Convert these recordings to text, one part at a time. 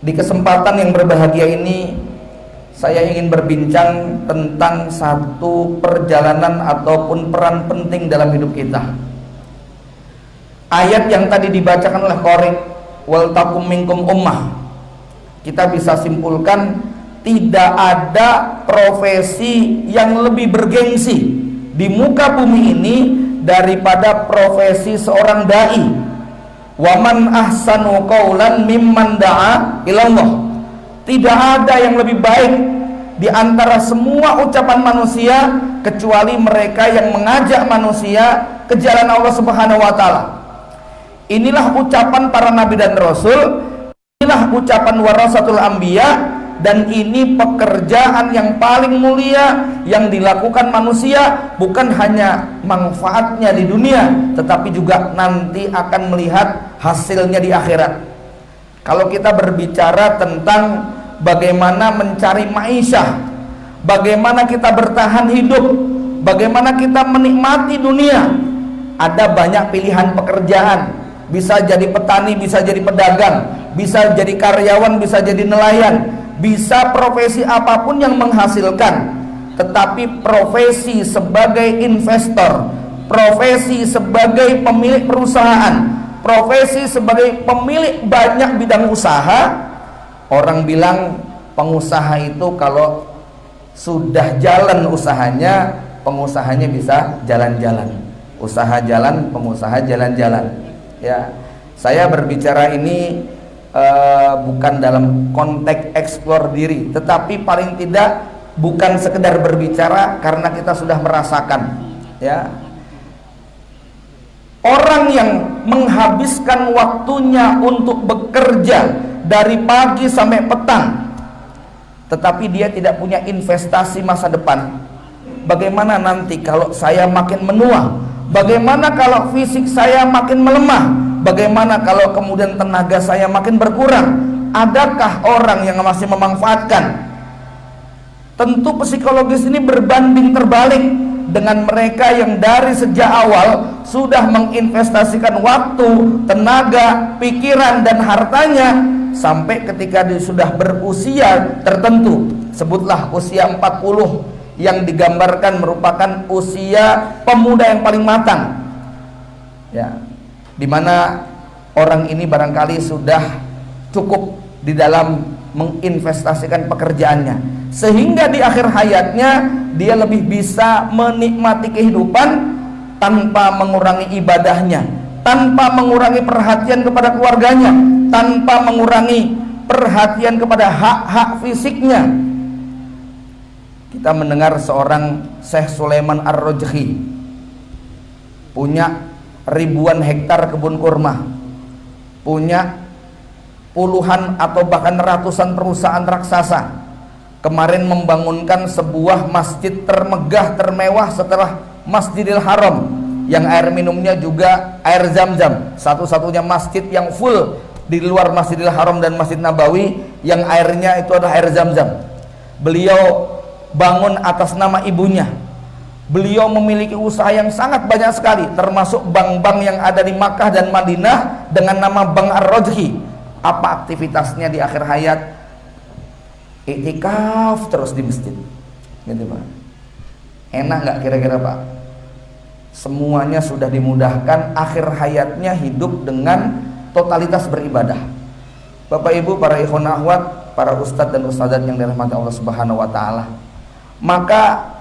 Di kesempatan yang berbahagia ini, saya ingin berbincang tentang satu perjalanan ataupun peran penting dalam hidup kita. Ayat yang tadi dibacakan oleh Qori, wal takum minkum ummah, kita bisa simpulkan tidak ada profesi yang lebih bergengsi di muka bumi ini daripada profesi seorang dai. Waman ahsanu qaulan mimman da'a ilallah. Tidak ada yang lebih baik di antara semua ucapan manusia kecuali mereka yang mengajak manusia ke jalan Allah Subhanahu wa taala. Inilah ucapan para nabi dan rasul, inilah ucapan warasatul anbiya, dan ini pekerjaan yang paling mulia yang dilakukan manusia, bukan hanya manfaatnya di dunia tetapi juga nanti akan melihat hasilnya di akhirat. Kalau kita berbicara tentang bagaimana mencari ma'isyah, bagaimana kita bertahan hidup, bagaimana kita menikmati dunia, ada banyak pilihan pekerjaan. Bisa jadi petani, bisa jadi pedagang, bisa jadi karyawan, bisa jadi nelayan, bisa profesi apapun yang menghasilkan. Tetapi profesi sebagai investor, profesi sebagai pemilik perusahaan, profesi sebagai pemilik banyak bidang usaha, orang bilang pengusaha itu kalau sudah jalan usahanya, pengusahanya bisa jalan-jalan. Usaha jalan, pengusaha jalan-jalan. Ya, saya berbicara ini bukan dalam konteks eksplor diri, tetapi paling tidak bukan sekedar berbicara karena kita sudah merasakan. Ya, orang yang menghabiskan waktunya untuk bekerja dari pagi sampai petang, tetapi dia tidak punya investasi masa depan. Bagaimana nanti kalau saya makin menua? Bagaimana kalau fisik saya makin melemah? Bagaimana kalau kemudian tenaga saya makin berkurang? Adakah orang yang masih memanfaatkan? Tentu psikologis ini berbanding terbalik dengan mereka yang dari sejak awal sudah menginvestasikan waktu, tenaga, pikiran dan hartanya sampai ketika dia sudah berusia tertentu. Sebutlah usia 40 yang digambarkan merupakan usia pemuda yang paling matang. Ya, dimana orang ini barangkali sudah cukup di dalam menginvestasikan pekerjaannya, sehingga di akhir hayatnya dia lebih bisa menikmati kehidupan tanpa mengurangi ibadahnya, tanpa mengurangi perhatian kepada keluarganya, tanpa mengurangi perhatian kepada hak-hak fisiknya. Kita mendengar seorang Syekh Sulaiman Ar-Rajhi punya ribuan hektar kebun kurma, punya puluhan atau bahkan ratusan perusahaan raksasa. Kemarin membangunkan sebuah masjid termegah termewah setelah Masjidil Haram, yang air minumnya juga air Zam-Zam, satu-satunya masjid yang full di luar Masjidil Haram dan Masjid Nabawi yang airnya itu adalah air Zam-Zam. Beliau bangun atas nama ibunya. Beliau memiliki usaha yang sangat banyak sekali, termasuk bank-bank yang ada di Makkah dan Madinah dengan nama Bank Ar-Rajhi. Apa aktivitasnya di akhir hayat? Iktikaf terus di masjid. Gitu Pak. Enak nggak kira-kira Pak? Semuanya sudah dimudahkan, akhir hayatnya hidup dengan totalitas beribadah. Bapak Ibu, para ikhwan akhwat, para ustadz dan ustadzat yang dirahmati Allah Subhanahu wa taala. Maka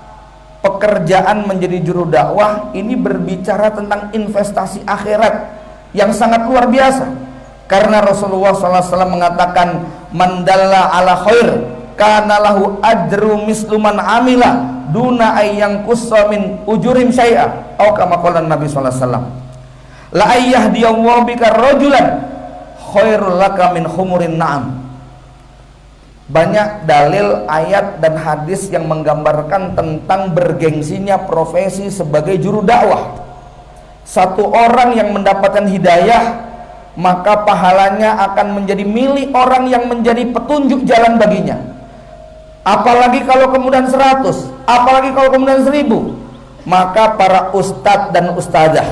pekerjaan menjadi juru dakwah ini berbicara tentang investasi akhirat yang sangat luar biasa. Karena Rasulullah SAW mengatakan, mandalla ala khair kana lahu ajru mislu man amila duna ayyang kussa min ujurim syai'a, atau kama qala Nabi SAW, la ayyahdiyallahu bika rajulan khairul laka min humurin na'am. Banyak dalil, ayat dan hadis yang menggambarkan tentang bergengsinya profesi sebagai juru dakwah. Satu orang yang mendapatkan hidayah, maka pahalanya akan menjadi milik orang yang menjadi petunjuk jalan baginya. Apalagi kalau kemudian 100, apalagi kalau kemudian 1000, maka para ustadz dan ustadzah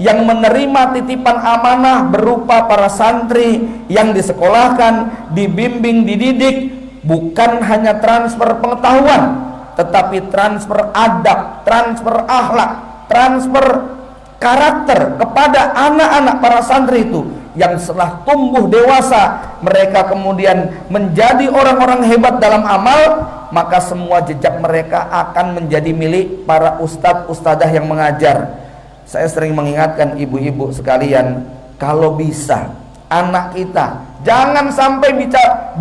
yang menerima titipan amanah berupa para santri yang disekolahkan, dibimbing, dididik, bukan hanya transfer pengetahuan, tetapi transfer adab, transfer akhlak, transfer karakter kepada anak-anak para santri itu, yang setelah tumbuh dewasa mereka kemudian menjadi orang-orang hebat dalam amal, maka semua jejak mereka akan menjadi milik para ustadz ustadzah yang mengajar. Saya sering mengingatkan ibu-ibu sekalian, kalau bisa anak kita jangan sampai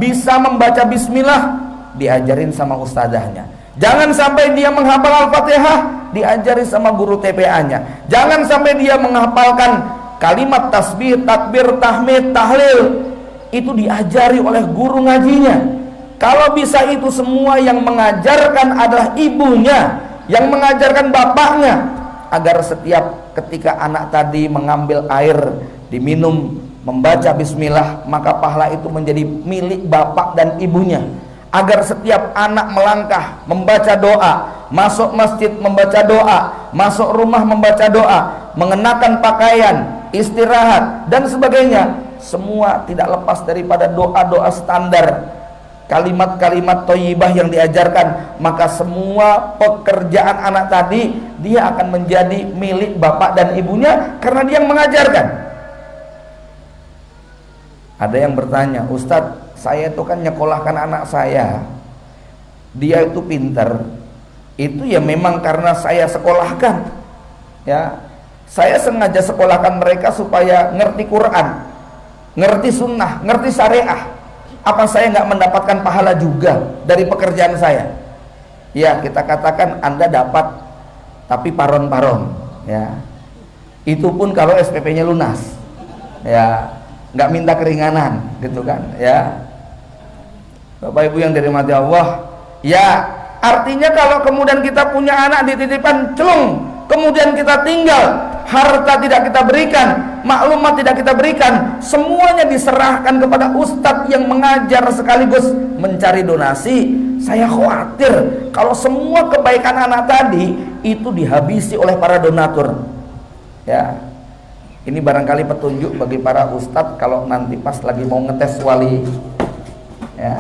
bisa membaca bismillah, diajarin sama ustadzahnya. Jangan sampai dia menghafal Al-Fatihah, diajari sama guru TPA-nya. Jangan sampai dia menghafalkan kalimat tasbih, takbir, tahmid, tahlil, itu diajari oleh guru ngajinya. Kalau bisa itu semua yang mengajarkan adalah ibunya, yang mengajarkan bapaknya, agar setiap ketika anak tadi mengambil air diminum, membaca bismillah, maka pahala itu menjadi milik bapak dan ibunya. Agar setiap anak melangkah membaca doa, masuk masjid membaca doa, masuk rumah membaca doa, mengenakan pakaian, istirahat dan sebagainya, semua tidak lepas daripada doa-doa standar, kalimat-kalimat thayyibah yang diajarkan. Maka semua pekerjaan anak tadi dia akan menjadi milik bapak dan ibunya karena dia yang mengajarkan. Ada yang bertanya, Ustadz, saya itu kan nyekolahkan anak saya, dia itu pinter, itu ya memang karena saya sekolahkan, ya saya sengaja sekolahkan mereka supaya ngerti Quran, ngerti sunnah, ngerti syariah. Apa saya nggak mendapatkan pahala juga dari pekerjaan saya? Ya, kita katakan Anda dapat, tapi paron-paron, ya itu pun kalau SPP-nya lunas, ya nggak minta keringanan gitu kan, ya Bapak Ibu yang dirahmati Allah. Ya artinya kalau kemudian kita punya anak dititipkan celung, kemudian kita tinggal, harta tidak kita berikan, maklumat tidak kita berikan, semuanya diserahkan kepada ustadz yang mengajar sekaligus mencari donasi, saya khawatir kalau semua kebaikan anak tadi itu dihabisi oleh para donatur. Ya, ini barangkali petunjuk bagi para ustadz kalau nanti pas lagi mau ngetes wali. Ya,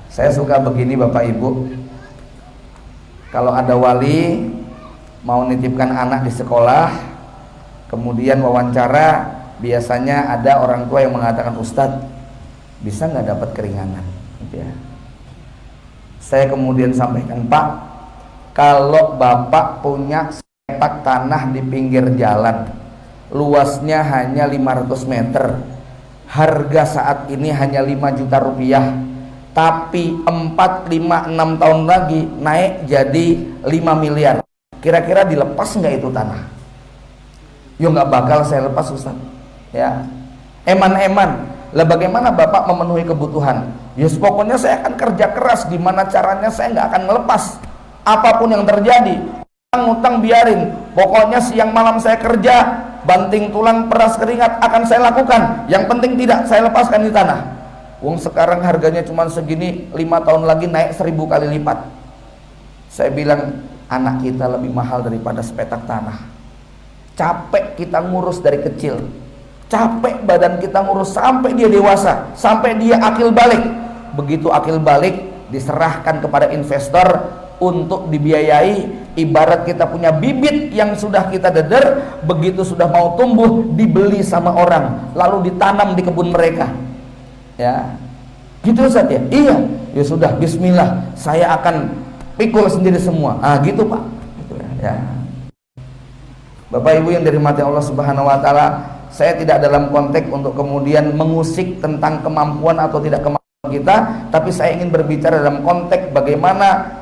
saya suka begini Bapak Ibu, kalau ada wali mau nitipkan anak di sekolah, kemudian wawancara, biasanya ada orang tua yang mengatakan, Ustadz bisa nggak dapat keringanan, gitu ya. Saya kemudian sampaikan, Pak, kalau Bapak punya sepak tanah di pinggir jalan, luasnya hanya 500 meter, harga saat ini hanya 5 juta rupiah, tapi 4, 5, 6 tahun lagi naik jadi 5 miliar. Kira-kira dilepas nggak itu tanah? Yo nggak bakal saya lepas Ustaz. Ya, eman-eman. Lah bagaimana Bapak memenuhi kebutuhan? Yes, pokoknya saya akan kerja keras. Gimana caranya saya nggak akan melepas. Apapun yang terjadi, utang biarin. Pokoknya siang malam saya kerja, banting tulang, peras keringat akan saya lakukan. Yang penting tidak saya lepaskan di tanah. Wong sekarang harganya cuma segini, 5 tahun lagi naik 1000 kali lipat. Saya bilang, anak kita lebih mahal daripada sepetak tanah. Capek kita ngurus dari kecil, capek badan kita ngurus sampai dia dewasa, sampai dia akil balik. Begitu akil balik, diserahkan kepada investor untuk dibiayai. Ibarat kita punya bibit yang sudah kita deder, begitu sudah mau tumbuh, dibeli sama orang, lalu ditanam di kebun mereka. Ya, gitu Ustaz ya? Iya, ya sudah, bismillah, saya akan pikul sendiri semua. Ah, gitu Pak. Gitu ya. Bapak Ibu yang dirahmati Allah Subhanahu wa taala, saya tidak dalam konteks untuk kemudian mengusik tentang kemampuan atau tidak kemampuan kita, tapi saya ingin berbicara dalam konteks bagaimana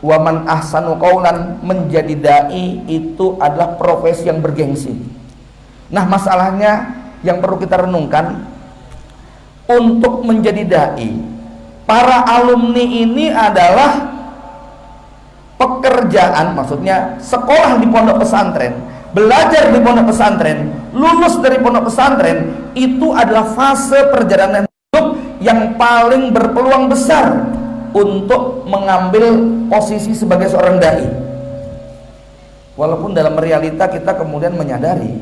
waman ahsanu qaulan, menjadi dai itu adalah profesi yang bergengsi. Nah, masalahnya yang perlu kita renungkan, untuk menjadi dai, para alumni ini adalah pekerjaan, maksudnya sekolah di pondok pesantren, belajar di pondok pesantren, lulus dari pondok pesantren, itu adalah fase perjalanan hidup yang paling berpeluang besar untuk mengambil posisi sebagai seorang dai. Walaupun dalam realita kita kemudian menyadari,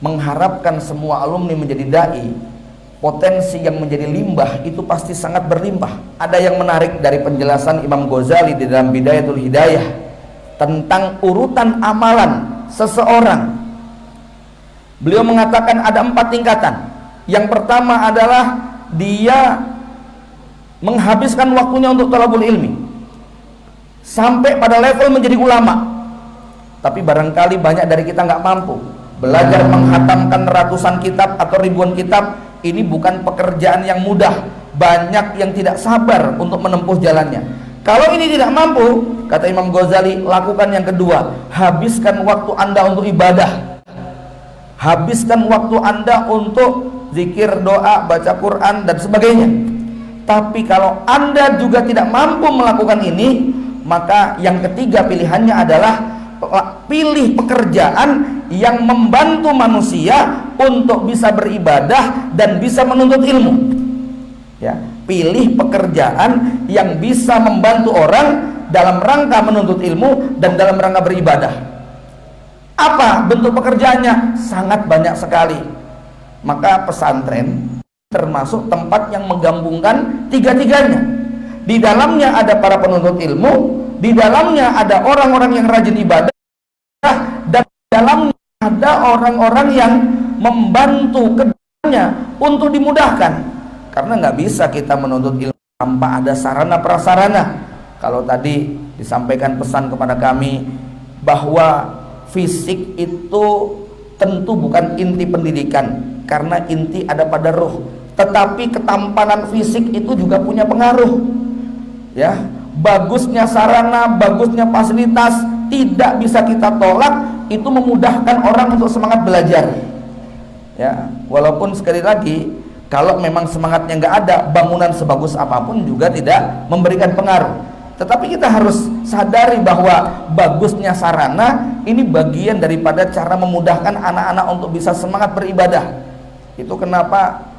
mengharapkan semua alumni menjadi dai, potensi yang menjadi limbah itu pasti sangat berlimpah. Ada yang menarik dari penjelasan Imam Ghazali di dalam Bidayatul Hidayah tentang urutan amalan seseorang. Beliau mengatakan ada 4 tingkatan. Yang pertama adalah dia menghabiskan waktunya untuk thalabul ilmi sampai pada level menjadi ulama. Tapi barangkali banyak dari kita nggak mampu belajar menghatamkan ratusan kitab atau ribuan kitab. Ini bukan pekerjaan yang mudah. Banyak yang tidak sabar untuk menempuh jalannya. Kalau ini tidak mampu, kata Imam Ghazali, lakukan yang kedua, habiskan waktu Anda untuk ibadah. Habiskan waktu Anda untuk zikir, doa, baca Quran dan sebagainya. Tapi kalau Anda juga tidak mampu melakukan ini, maka yang ketiga pilihannya adalah pilih pekerjaan yang membantu manusia untuk bisa beribadah dan bisa menuntut ilmu. Ya, pilih pekerjaan yang bisa membantu orang dalam rangka menuntut ilmu dan dalam rangka beribadah. Apa bentuk pekerjaannya? Sangat banyak sekali. Maka pesantren termasuk tempat yang menggabungkan tiga-tiganya. Di dalamnya ada para penuntut ilmu, di dalamnya ada orang-orang yang rajin ibadah, dan di dalamnya ada orang-orang yang membantu kedepannya untuk dimudahkan. Karena nggak bisa kita menuntut ilmu tanpa ada sarana prasarana. Kalau tadi disampaikan pesan kepada kami bahwa fisik itu tentu bukan inti pendidikan, karena inti ada pada ruh. Tetapi ketampanan fisik itu juga punya pengaruh. Ya, bagusnya sarana, bagusnya fasilitas tidak bisa kita tolak. Itu memudahkan orang untuk semangat belajar. Ya, walaupun sekali lagi, kalau memang semangatnya nggak ada, bangunan sebagus apapun juga tidak memberikan pengaruh. Tetapi kita harus sadari bahwa bagusnya sarana ini bagian daripada cara memudahkan anak-anak untuk bisa semangat beribadah. Itu kenapa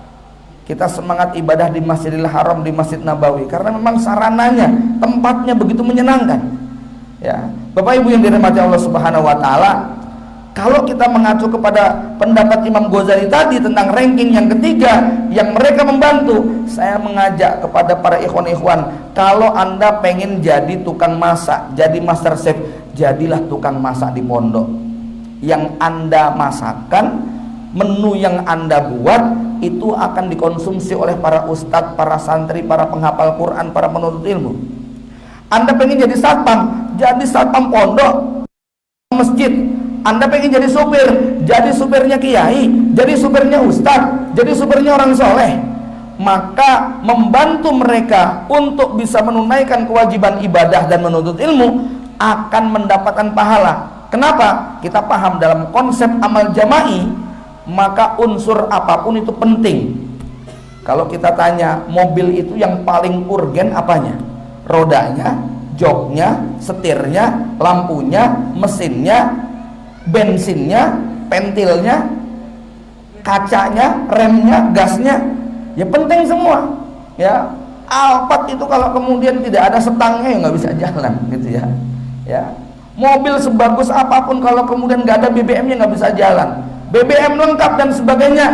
kita semangat ibadah di Masjidil Haram, di Masjid Nabawi, karena memang sarananya, tempatnya begitu menyenangkan. Ya, Bapak Ibu yang dirahmati Allah Subhanahu wa taala, kalau kita mengacu kepada pendapat Imam Ghazali tadi tentang ranking yang ketiga yang mereka membantu, saya mengajak kepada para ikhwan-ikhwan, kalau Anda pengen jadi tukang masak, jadi master chef, jadilah tukang masak di pondok. Yang Anda masakan, menu yang Anda buat itu akan dikonsumsi oleh para ustadz, para santri, para penghafal Quran, para penuntut ilmu. Anda pengen jadi satpam pondok, masjid. Anda pengen jadi supir, jadi supirnya kiai, jadi supirnya ustadz, jadi supirnya orang soleh. Maka membantu mereka untuk bisa menunaikan kewajiban ibadah dan menuntut ilmu akan mendapatkan pahala. Kenapa? Kita paham dalam konsep amal jama'i, maka unsur apapun itu penting. Kalau kita tanya mobil itu yang paling urgen apanya? Rodanya, joknya, setirnya, lampunya, mesinnya, bensinnya, pentilnya, kacanya, remnya, gasnya, ya penting semua. Ya, Alphard itu kalau kemudian tidak ada setangnya ya nggak bisa jalan, gitu ya. Ya, mobil sebagus apapun kalau kemudian nggak ada BBM-nya nggak bisa jalan. BBM lengkap dan sebagainya,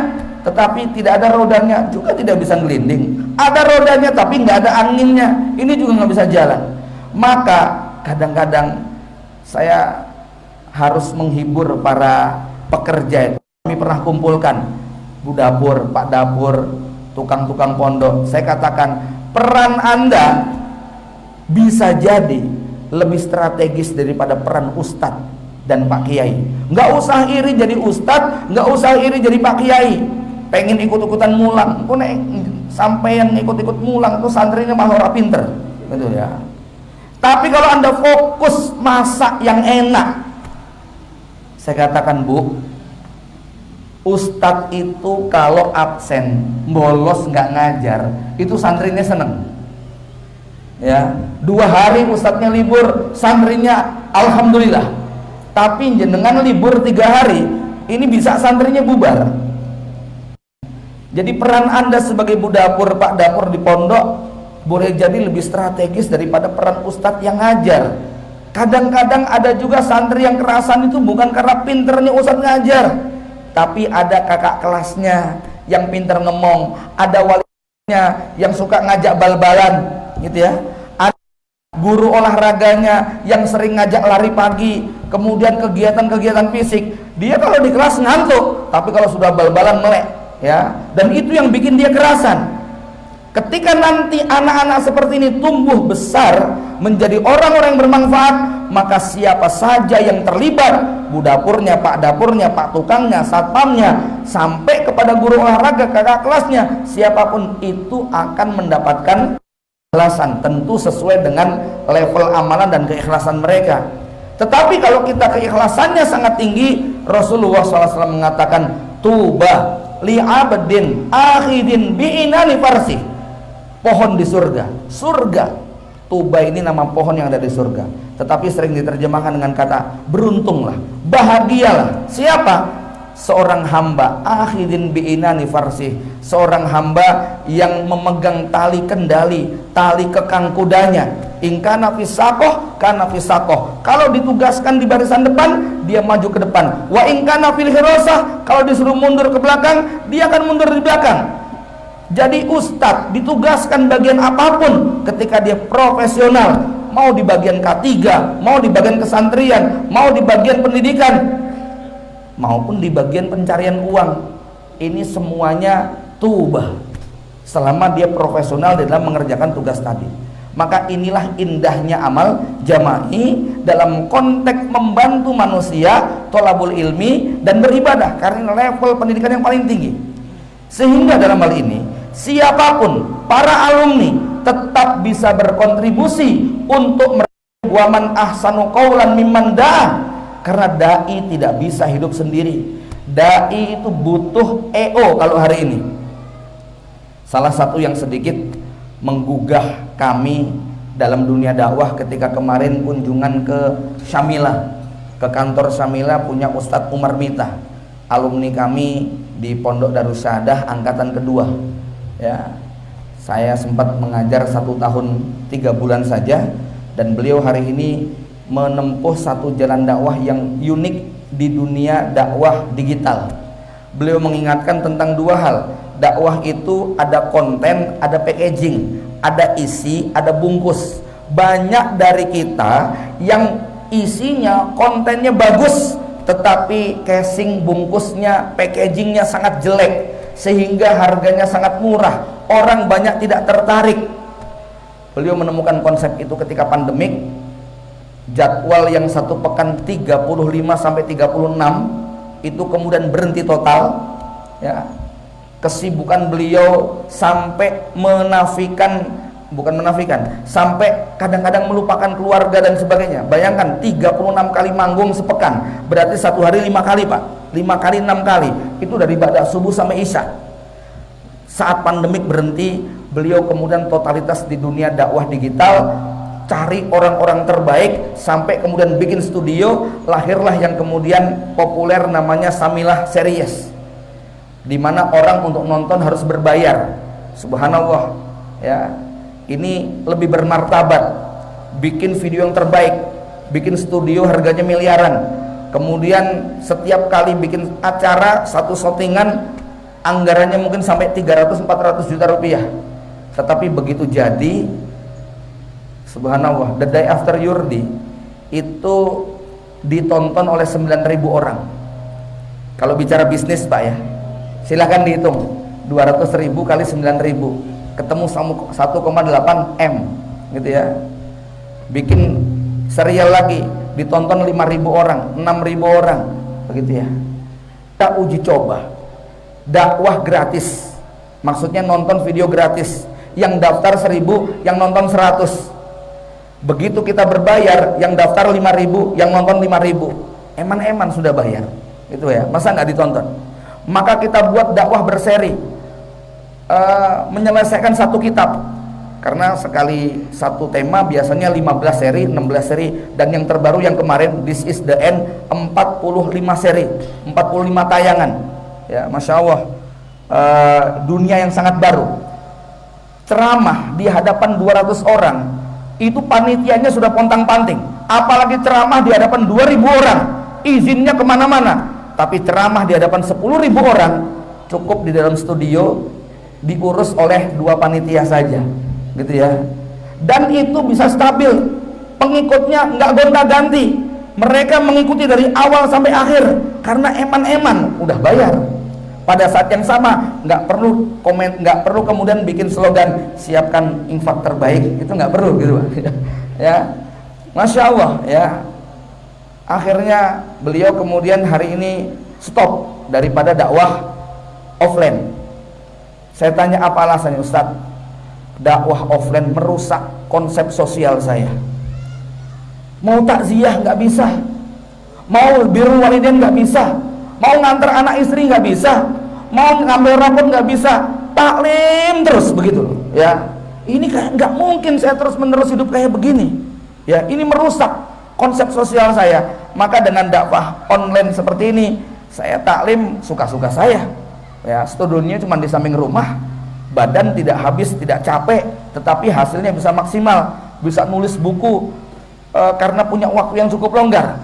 tetapi tidak ada rodanya juga tidak bisa ngelinding. Ada rodanya tapi nggak ada anginnya, ini juga nggak bisa jalan. Maka kadang-kadang saya harus menghibur para pekerja. Kami pernah kumpulkan Bu Dapur, Pak Dapur, tukang-tukang pondok. Saya katakan peran Anda bisa jadi lebih strategis daripada peran Ustadz dan Pak Kiai. Nggak usah iri jadi Ustadz, nggak usah iri jadi Pak Kiai. Pengen ikut-ikutan mulang, sampai yang ikut-ikut mulang itu santrinya malah orang pinter, gitu ya. Tapi kalau Anda fokus masak yang enak, saya katakan Bu, Ustadz itu kalau absen, bolos nggak ngajar, itu santrinya seneng. Ya, 2 hari Ustadznya libur, santrinya alhamdulillah. Tapi jenengan libur 3 hari, ini bisa santrinya bubar. Jadi peran Anda sebagai Bu Dapur, Pak Dapur di pondok boleh jadi lebih strategis daripada peran Ustadz yang ngajar. Kadang-kadang ada juga santri yang kerasan itu bukan karena pinternya ustadz ngajar, tapi ada kakak kelasnya yang pinter ngomong, ada walinya yang suka ngajak bal-balan gitu ya, ada guru olahraganya yang sering ngajak lari pagi, kemudian kegiatan-kegiatan fisik. Dia kalau di kelas ngantuk, tapi kalau sudah bal-balan melek ya, dan itu yang bikin dia kerasan. Ketika nanti anak-anak seperti ini tumbuh besar menjadi orang-orang yang bermanfaat, maka siapa saja yang terlibat, bu dapurnya, pak dapurnya, pak tukangnya, satpamnya, sampai kepada guru olahraga, kakak kelasnya, siapapun itu akan mendapatkan keikhlasan, tentu sesuai dengan level amalan dan keikhlasan mereka. Tetapi kalau kita keikhlasannya sangat tinggi, Rasulullah SAW mengatakan, tuba li'abdin akhidin bi'inani farsih, pohon di surga. Tuba ini nama pohon yang ada di surga, tetapi sering diterjemahkan dengan kata beruntunglah, bahagialah. Siapa? Seorang hamba akhidin bi'inani farsih, seorang hamba yang memegang tali kendali, tali kekang kudanya. Ingkana fisakoh kana fisakoh, kalau ditugaskan di barisan depan, dia maju ke depan. Wa ingkana fil hirosah, kalau disuruh mundur ke belakang, dia akan mundur di belakang. Jadi ustadz ditugaskan bagian apapun, ketika dia profesional, mau di bagian K3, mau di bagian kesantrian, mau di bagian pendidikan, maupun di bagian pencarian uang, ini semuanya tubah selama dia profesional dalam mengerjakan tugas tadi. Maka inilah indahnya amal jama'i dalam konteks membantu manusia, tholabul ilmi, dan beribadah, karena level pendidikan yang paling tinggi. Sehingga dalam hal ini siapapun para alumni tetap bisa berkontribusi untuk waman ahsanu qaulan mimman da'a, karena dai tidak bisa hidup sendiri. Dai itu butuh EO. Kalau hari ini salah satu yang sedikit menggugah kami dalam dunia dakwah ketika kemarin kunjungan ke Syamila, ke kantor Syamila punya Ustadz Umar Mita, alumni kami di Pondok Darussahadah angkatan kedua ya. Saya sempat mengajar 1 tahun 3 bulan saja, dan beliau hari ini menempuh satu jalan dakwah yang unik di dunia dakwah digital. Beliau mengingatkan tentang 2 hal. Dakwah itu ada konten, ada packaging, ada isi, ada bungkus. Banyak dari kita yang isinya, kontennya bagus, tetapi casing, bungkusnya, packagingnya sangat jelek, sehingga harganya sangat murah, orang banyak tidak tertarik. Beliau menemukan konsep itu ketika pandemik. Jadwal yang 1 pekan 35 sampai 36 itu kemudian berhenti total ya. Kesibukan beliau sampai sampai kadang-kadang melupakan keluarga dan sebagainya. Bayangkan 36 kali manggung sepekan, berarti 1 hari 5 kali Pak, 5 kali 6 kali, itu dari ibadah subuh sampai isya. Saat pandemik berhenti, beliau kemudian totalitas di dunia dakwah digital, cari orang-orang terbaik, sampai kemudian bikin studio. Lahirlah yang kemudian populer namanya Samilah Series, dimana orang untuk nonton harus berbayar. Subhanallah ya, ini lebih bermartabat. Bikin video yang terbaik, bikin studio harganya miliaran, kemudian setiap kali bikin acara, satu syutingan anggarannya mungkin sampai 300-400 juta rupiah. Tetapi begitu jadi, subhanallah, The Day After Yurdi itu ditonton oleh 9.000 orang. Kalau bicara bisnis Pak ya, silahkan dihitung 200.000 kali 9.000, ketemu 1,8 M gitu ya. Bikin serial lagi, ditonton 5.000 orang, 6.000 orang begitu ya. Kita uji coba dakwah gratis, maksudnya nonton video gratis, yang daftar 1.000, yang nonton 100. Begitu kita berbayar, yang daftar 5.000, yang nonton 5.000, eman-eman sudah bayar itu ya, masa nggak ditonton? Maka kita buat dakwah berseri, menyelesaikan 1 kitab, karena sekali 1 tema biasanya 15 seri, 16 seri, dan yang terbaru yang kemarin This is the End 45 seri, 45 tayangan ya, Masya Allah. Dunia yang sangat baru. Ceramah di hadapan 200 orang, itu panitianya sudah pontang-panting. apalagi ceramah di hadapan 2.000 orang, izinnya kemana-mana. Tapi ceramah di hadapan 10.000 orang, cukup di dalam studio, diurus oleh 2 panitia saja, gitu ya. Dan itu bisa stabil, pengikutnya nggak gonta-ganti, mereka mengikuti dari awal sampai akhir karena eman-eman udah bayar. Pada saat yang sama nggak perlu komen, nggak perlu kemudian bikin slogan siapkan infak terbaik, itu nggak perlu gitu ya. Masya Allah ya. Akhirnya beliau kemudian hari ini stop daripada dakwah offline. Saya tanya apa alasannya, Ustadz? Dakwah offline merusak konsep sosial saya. Mau takziah nggak bisa, mau birrul walidain nggak bisa, mau nganter anak istri nggak bisa, mau ngambil rapot nggak bisa, taklim terus begitu ya. Ini kayak nggak mungkin saya terus menerus hidup kayak begini ya. Ini merusak konsep sosial saya. Maka dengan dakwah online seperti ini, saya taklim suka-suka saya ya. Studionya cuma di samping rumah, badan tidak habis, tidak capek, tetapi hasilnya bisa maksimal, bisa nulis buku karena punya waktu yang cukup longgar.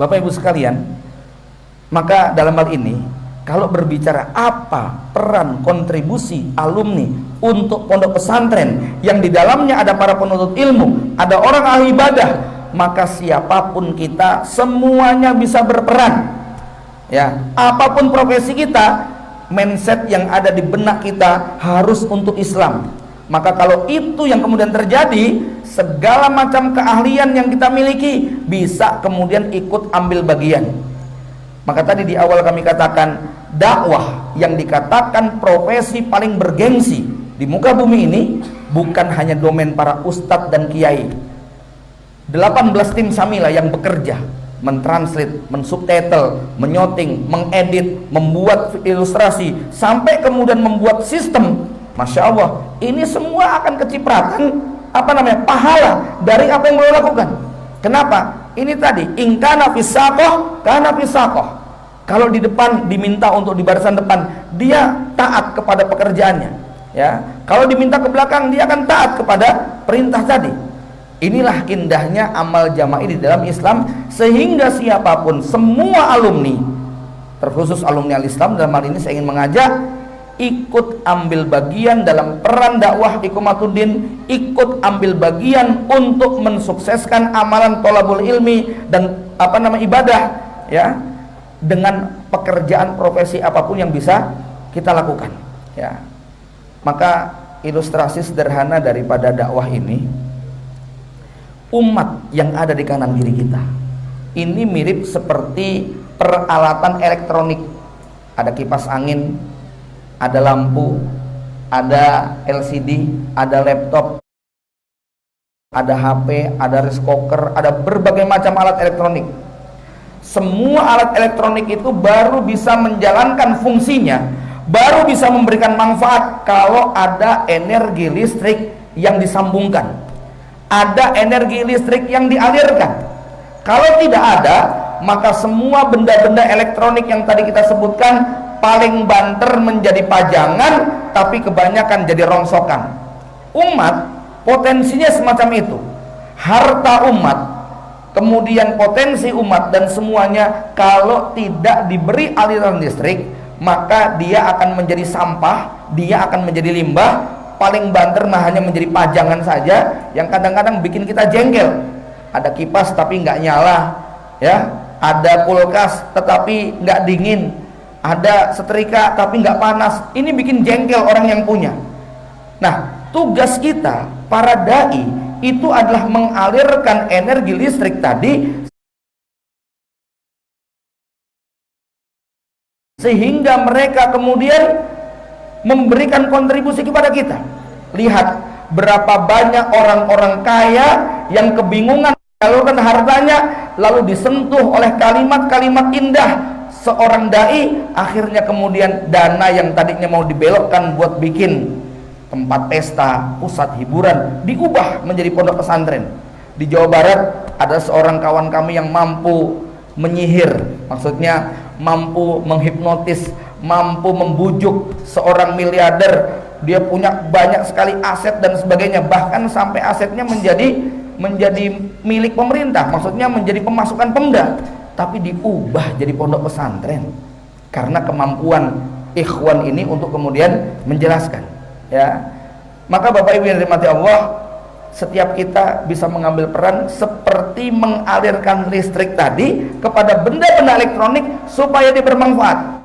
Bapak Ibu sekalian, maka dalam hal ini kalau berbicara apa peran kontribusi alumni untuk pondok pesantren yang di dalamnya ada para penuntut ilmu, ada orang ahli ibadah, maka siapapun kita semuanya bisa berperan ya. Apapun profesi kita, mindset yang ada di benak kita harus untuk Islam. Maka kalau itu yang kemudian terjadi, segala macam keahlian yang kita miliki bisa kemudian ikut ambil bagian. Maka tadi di awal kami katakan, dakwah yang dikatakan profesi paling bergengsi di muka bumi ini bukan hanya domain para ustadz dan kiai. 18 tim Samila yang bekerja mentranslate, mensubtitle, menyoting, mengedit, membuat ilustrasi, sampai kemudian membuat sistem. Masya Allah, ini semua akan kecipratan pahala dari apa yang beliau lakukan. Kenapa? Ini tadi, ingkana fisaqoh kana fisaqoh. Kalau di depan diminta untuk di barisan depan, dia taat kepada pekerjaannya ya. Kalau diminta ke belakang, dia akan taat kepada perintah tadi. Inilah indahnya amal jama'i di dalam Islam, sehingga siapapun, semua alumni, terkhusus alumni Al-Islam dalam hal ini saya ingin mengajak, ikut ambil bagian dalam peran dakwah Iqamatuddin, ikut ambil bagian untuk mensukseskan amalan thalabul ilmi dan ibadah ya, dengan pekerjaan profesi apapun yang bisa kita lakukan ya. Maka ilustrasi sederhana daripada dakwah ini, umat yang ada di kanan kiri kita ini mirip seperti peralatan elektronik. Ada kipas angin, ada lampu, ada LCD, ada laptop, ada HP, ada rice cooker, ada berbagai macam alat elektronik. Semua alat elektronik itu baru bisa menjalankan fungsinya, baru bisa memberikan manfaat kalau ada energi listrik yang disambungkan, ada energi listrik yang dialirkan. Kalau tidak ada, maka semua benda-benda elektronik yang tadi kita sebutkan paling banter menjadi pajangan, tapi kebanyakan jadi rongsokan. Umat potensinya semacam itu, harta umat, kemudian potensi umat dan semuanya kalau tidak diberi aliran listrik, maka dia akan menjadi sampah, dia akan menjadi limbah, paling banter mah hanya menjadi pajangan saja yang kadang-kadang bikin kita jengkel. Ada kipas tapi nggak nyala ya, ada kulkas tetapi nggak dingin, ada setrika tapi nggak panas. Ini bikin jengkel orang yang punya. Nah, tugas kita para dai itu adalah mengalirkan energi listrik tadi sehingga mereka kemudian memberikan kontribusi kepada kita. Lihat berapa banyak orang-orang kaya yang kebingungan menyalurkan hartanya, lalu disentuh oleh kalimat-kalimat indah seorang dai, akhirnya kemudian dana yang tadinya mau dibelokkan buat bikin tempat pesta, pusat hiburan, diubah menjadi pondok pesantren. Di Jawa Barat ada seorang kawan kami yang mampu menyihir, maksudnya mampu menghipnotis, mampu membujuk seorang miliarder dia punya banyak sekali aset dan sebagainya, bahkan sampai asetnya menjadi milik pemerintah, maksudnya menjadi pemasukan Pemda, tapi diubah jadi pondok pesantren karena kemampuan ikhwan ini untuk kemudian menjelaskan, ya. Maka Bapak Ibu yang dirahmati Allah, setiap kita bisa mengambil peran seperti mengalirkan listrik tadi kepada benda-benda elektronik supaya dia bermanfaat.